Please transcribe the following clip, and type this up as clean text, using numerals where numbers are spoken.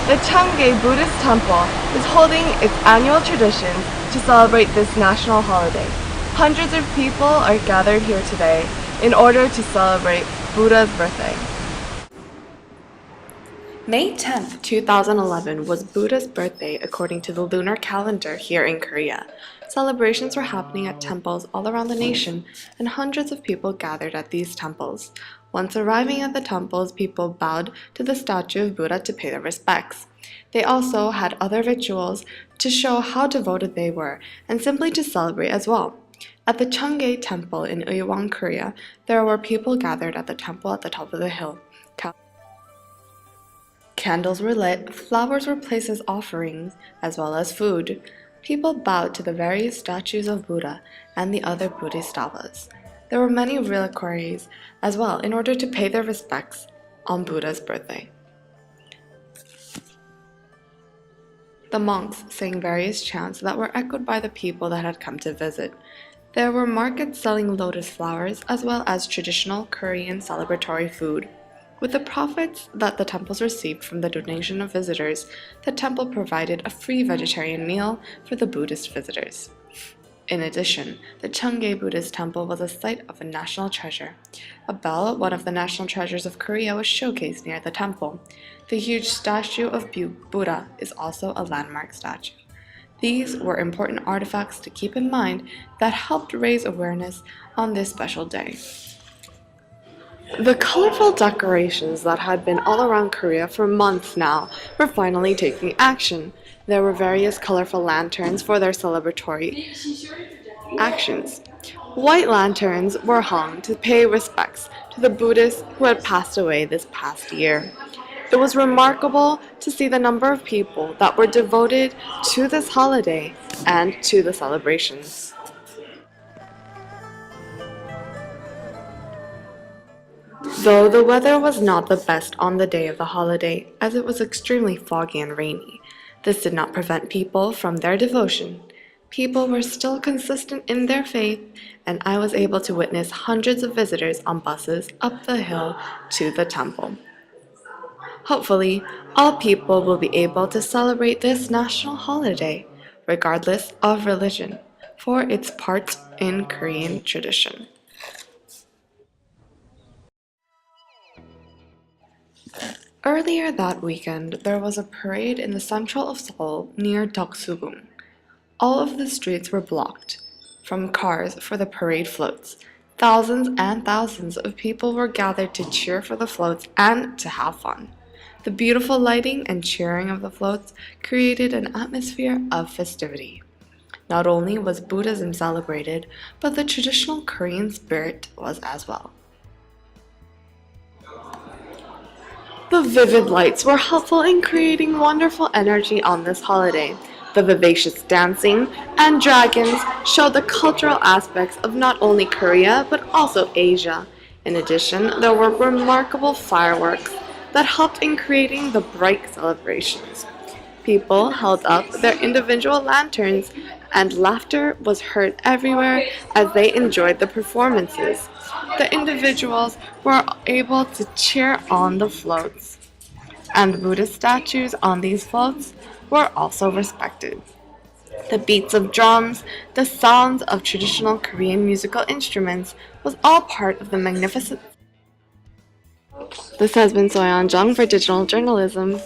The Changge Buddhist Temple is holding its annual tradition to celebrate this national holiday. Hundreds of people are gathered here today in order to celebrate Buddha's birthday. May 10th, 2011 was Buddha's birthday according to the lunar calendar here in Korea. Celebrations were happening at temples all around the nation, and hundreds of people gathered at these temples. Once arriving at the temples, people bowed to the statue of Buddha to pay their respects. They also had other rituals to show how devoted they were, and simply to celebrate as well. At the Changge Temple in Uiwang, Korea, there were people gathered at the temple at the top of the hill. Candles were lit, flowers were placed as offerings, as well as food. People bowed to the various statues of Buddha and the other Bodhisattvas. There were many reliquaries as well in order to pay their respects on Buddha's birthday. The monks sang various chants that were echoed by the people that had come to visit. There were markets selling lotus flowers as well as traditional Korean celebratory food. With the profits that the temples received from the donation of visitors, the temple provided a free vegetarian meal for the Buddhist visitors. In addition, the Changge Buddhist Temple was a site of a national treasure. A bell, one of the national treasures of Korea, was showcased near the temple. The huge statue of Buddha is also a landmark statue. These were important artifacts to keep in mind that helped raise awareness on this special day. The colorful decorations that had been all around Korea for months now were finally taking action. There were various colorful lanterns for their celebratory actions. White lanterns were hung to pay respects to the Buddhists who had passed away this past year. It was remarkable to see the number of people that were devoted to this holiday and to the celebrations. Though the weather was not the best on the day of the holiday, as it was extremely foggy and rainy, this did not prevent people from their devotion. People were still consistent in their faith, and I was able to witness hundreds of visitors on buses up the hill to the temple. Hopefully, all people will be able to celebrate this national holiday, regardless of religion, for its part in Korean tradition. Earlier that weekend, there was a parade in the central of Seoul near Deoksugung. All of the streets were blocked from cars for the parade floats. Thousands and thousands of people were gathered to cheer for the floats and to have fun. The beautiful lighting and cheering of the floats created an atmosphere of festivity. Not only was Buddhism celebrated, but the traditional Korean spirit was as well. The vivid lights were helpful in creating wonderful energy on this holiday. The vivacious dancing and dragons showed the cultural aspects of not only Korea but also Asia. In addition, there were remarkable fireworks that helped in creating the bright celebrations. People held up their individual lanterns and laughter was heard everywhere as they enjoyed the performances. The individuals were able to cheer on the floats, and the Buddhist statues on these floats were also respected. The beats of drums, the sounds of traditional Korean musical instruments was all part of the magnificent. This has been Soyeon Jung for Digital Journalism.